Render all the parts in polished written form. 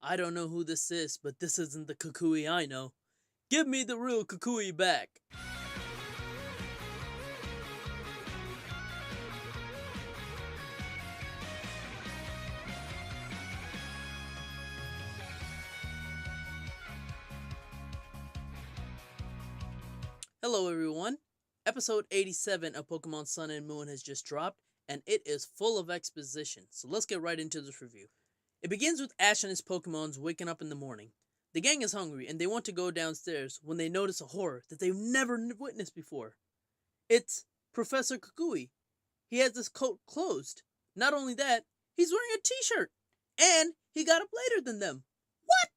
I don't know who this is, but this isn't the Kukui I know. Give me the real Kukui back! Hello everyone! Episode 87 of Pokemon Sun and Moon has just dropped, and it is full of exposition, so let's get right into this review. It begins with Ash and his Pokemons waking up in the morning. The gang is hungry, and they want to go downstairs when they notice a horror that they've never witnessed before. It's Professor Kukui. He has his coat closed. Not only that, he's wearing a t-shirt, and he got up later than them. What?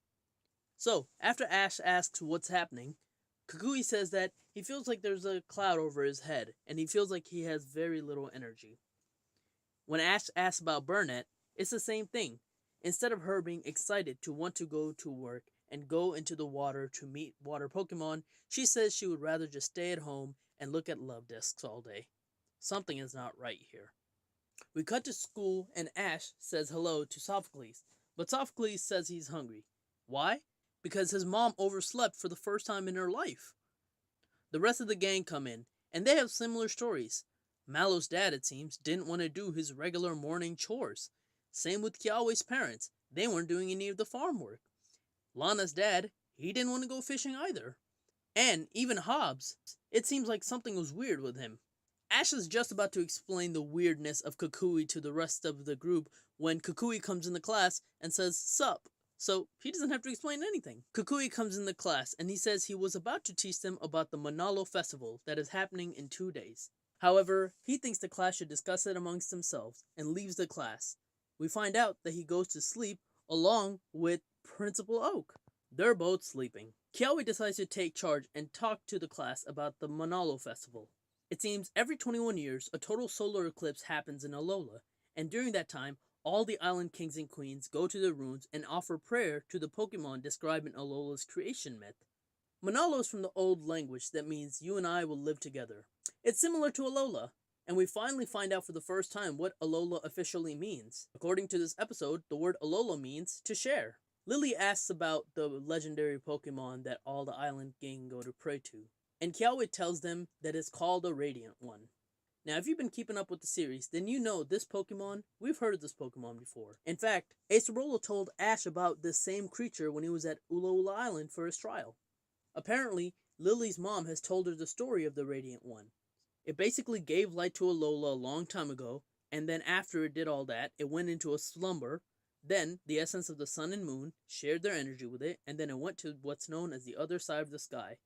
So, after Ash asks what's happening, Kukui says that he feels like there's a cloud over his head, and he feels like he has very little energy. When Ash asks about Burnett, it's the same thing. Instead of her being excited to want to go to work and go into the water to meet water Pokemon, she says she would rather just stay at home and look at love discs all day. Something is not right here. We cut to school and Ash says hello to Sophocles, but Sophocles says he's hungry. Why? Because his mom overslept for the first time in her life. The rest of the gang come in, and they have similar stories. Malo's dad, it seems, didn't want to do his regular morning chores. Same with Kiawe's parents. They weren't doing any of the farm work. Lana's dad, he didn't want to go fishing either. And even Hobbs, it seems like something was weird with him. Ash is just about to explain the weirdness of Kukui to the rest of the group when Kukui comes in the class and says, "Sup." So he doesn't have to explain anything. Kukui comes in the class and he says he was about to teach them about the Manalo festival that is happening in 2 days. However, he thinks the class should discuss it amongst themselves and leaves the class. We find out that he goes to sleep along with Principal Oak. They're both sleeping. Kiawe decides to take charge and talk to the class about the Manalo festival. It seems every 21 years a total solar eclipse happens in Alola, and during that time, all the island kings and queens go to their rooms and offer prayer to the Pokemon described in Alola's creation myth. Manalo is from the old language that means you and I will live together. It's similar to Alola, and we finally find out for the first time what Alola officially means. According to this episode, the word Alola means to share. Lily asks about the legendary Pokemon that all the island gang go to pray to, and Kiawe tells them that it's called a Radiant one. Now, if you've been keeping up with the series, then you know this Pokemon, we've heard of this Pokemon before. In fact, Acerola told Ash about this same creature when he was at Ula Ula Island for his trial. Apparently, Lily's mom has told her the story of the Radiant One. It basically gave light to Alola a long time ago, and then after it did all that, it went into a slumber. Then, the essence of the sun and moon shared their energy with it, and then it went to what's known as the other side of the sky.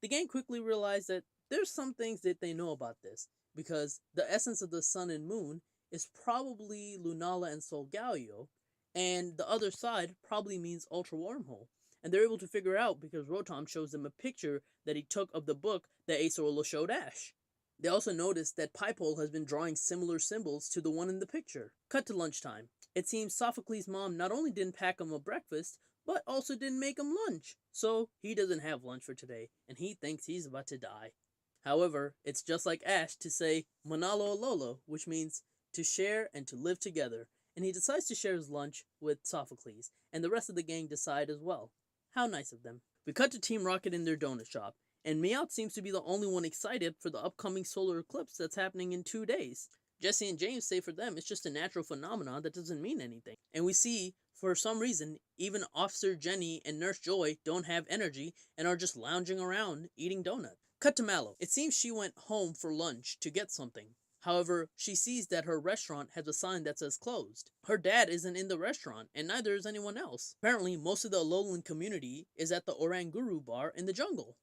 The gang quickly realized that there's some things that they know about this, because the essence of the sun and moon is probably Lunala and Solgaleo, and the other side probably means Ultra Wormhole. And they're able to figure out because Rotom shows them a picture that he took of the book that Acerola showed Ash. They also noticed that Pipole has been drawing similar symbols to the one in the picture. Cut to lunchtime. It seems Sophocles' mom not only didn't pack him a breakfast, but also didn't make him lunch. So he doesn't have lunch for today, and he thinks he's about to die. However, it's just like Ash to say Manalo Alola, which means to share and to live together, and he decides to share his lunch with Sophocles, and the rest of the gang decide as well. How nice of them. We cut to Team Rocket in their donut shop, and Meowth seems to be the only one excited for the upcoming solar eclipse that's happening in 2 days. Jesse and James say for them it's just a natural phenomenon that doesn't mean anything. And we see, for some reason, even Officer Jenny and Nurse Joy don't have energy and are just lounging around eating donuts. Cut to Mallow. It seems she went home for lunch to get something. However, she sees that her restaurant has a sign that says closed. Her dad isn't in the restaurant, and neither is anyone else. Apparently, most of the Alolan community is at the Oranguru bar in the jungle,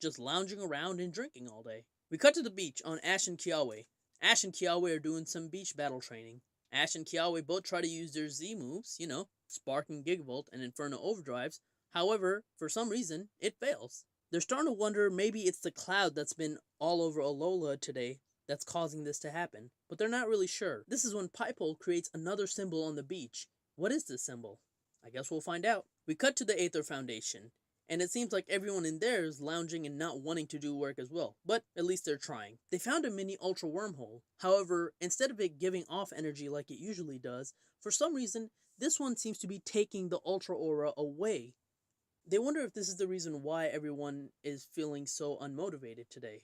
just lounging around and drinking all day. We cut to the beach on Ash and Kiawe. Ash and Kiawe are doing some beach battle training. Ash and Kiawe both try to use their Z moves, Spark and Gigavolt and Inferno Overdrives. However, for some reason, it fails. They're starting to wonder maybe it's the cloud that's been all over Alola today that's causing this to happen, but they're not really sure. This is when Pipole creates another symbol on the beach. What is this symbol? I guess we'll find out. We cut to the Aether Foundation, and it seems like everyone in there is lounging and not wanting to do work as well, but at least they're trying. They found a mini Ultra Wormhole. However, instead of it giving off energy like it usually does, for some reason, this one seems to be taking the Ultra Aura away. They wonder if this is the reason why everyone is feeling so unmotivated today.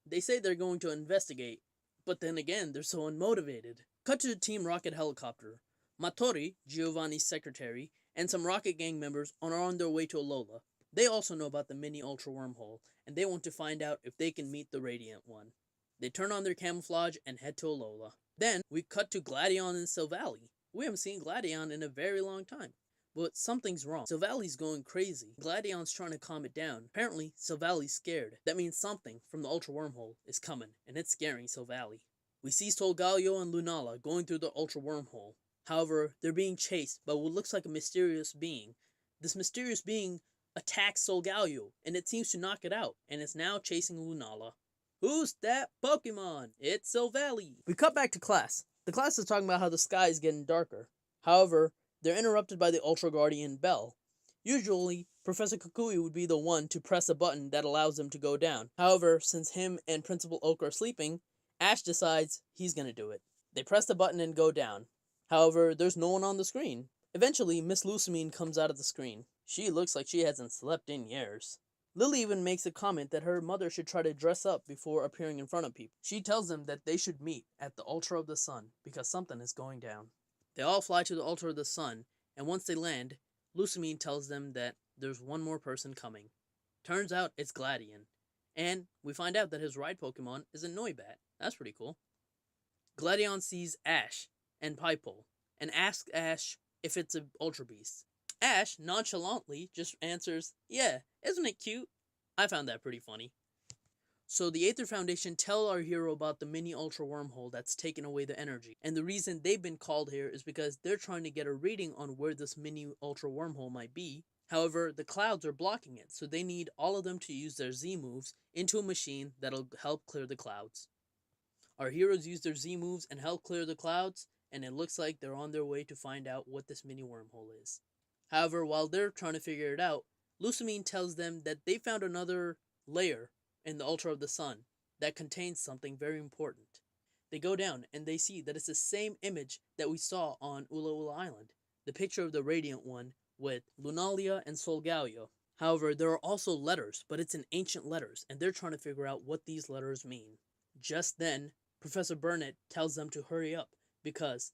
They say they're going to investigate, but then again, they're so unmotivated. Cut to the Team Rocket helicopter. Matori, Giovanni's secretary, and some Rocket Gang members are on their way to Alola. They also know about the mini Ultra Wormhole, and they want to find out if they can meet the Radiant One. They turn on their camouflage and head to Alola. Then, we cut to Gladion and Silvally. We haven't seen Gladion in a very long time. But something's wrong. Silvally's going crazy. Gladion's trying to calm it down. Apparently, Silvally's scared. That means something from the Ultra Wormhole is coming, and it's scaring Silvally. We see Solgaleo and Lunala going through the Ultra Wormhole. However, they're being chased by what looks like a mysterious being. This mysterious being attacks Solgaleo, and it seems to knock it out, and it's now chasing Lunala. Who's that Pokemon? It's Silvally. We cut back to class. The class is talking about how the sky is getting darker. However, they're interrupted by the Ultra Guardian bell. Usually, Professor Kukui would be the one to press a button that allows them to go down. However, since him and Principal Oak are sleeping, Ash decides he's gonna do it. They press the button and go down. However, there's no one on the screen. Eventually, Miss Lucamine comes out of the screen. She looks like she hasn't slept in years. Lily even makes a comment that her mother should try to dress up before appearing in front of people. She tells them that they should meet at the Ultra of the Sun because something is going down. They all fly to the Ultra of the Sun, and once they land, Lucamine tells them that there's one more person coming. Turns out it's Gladion, and we find out that his ride Pokemon is a Noibat. That's pretty cool. Gladion sees Ash and Piepole, and asks Ash if it's an Ultra Beast. Ash nonchalantly just answers, "Yeah, isn't it cute?" I found that pretty funny. So the Aether Foundation tell our hero about the mini Ultra Wormhole that's taken away the energy. And the reason they've been called here is because they're trying to get a reading on where this mini Ultra Wormhole might be. However, the clouds are blocking it, so they need all of them to use their Z moves into a machine that'll help clear the clouds. Our heroes use their Z moves and help clear the clouds, and it looks like they're on their way to find out what this mini wormhole is. However, while they're trying to figure it out, Lucamine tells them that they found another layer in the Ultra of the Sun that contains something very important. They go down and they see that it's the same image that we saw on Ula Ula Island, the picture of the Radiant One with Lunalia and Solgaleo. However, there are also letters, but it's in ancient letters, and they're trying to figure out what these letters mean. Just then, Professor Burnett tells them to hurry up, because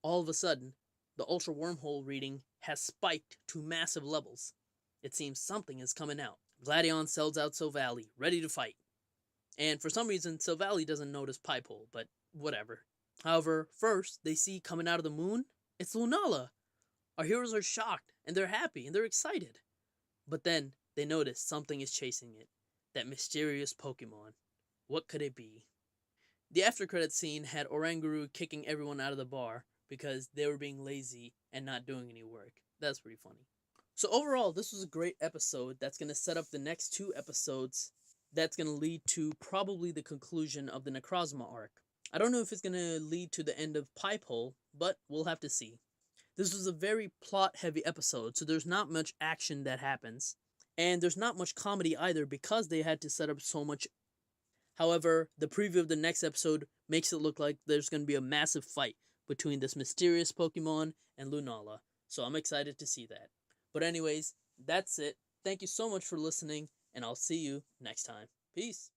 all of a sudden, the Ultra Wormhole reading has spiked to massive levels. It seems something is coming out. Gladion sells out Silvally, ready to fight. And for some reason, Silvally doesn't notice Piepole, but whatever. However, first, they see coming out of the moon, it's Lunala. Our heroes are shocked, and they're happy, and they're excited. But then, they notice something is chasing it. That mysterious Pokemon. What could it be? The after credits scene had Oranguru kicking everyone out of the bar because they were being lazy and not doing any work. That's pretty funny. So overall, this was a great episode that's going to set up the next 2 episodes that's going to lead to probably the conclusion of the Necrozma arc. I don't know if it's going to lead to the end of Piepole, but we'll have to see. This was a very plot-heavy episode, so there's not much action that happens. And there's not much comedy either because they had to set up so much. However, the preview of the next episode makes it look like there's going to be a massive fight between this mysterious Pokemon and Lunala. So I'm excited to see that. But anyways, that's it. Thank you so much for listening, and I'll see you next time. Peace.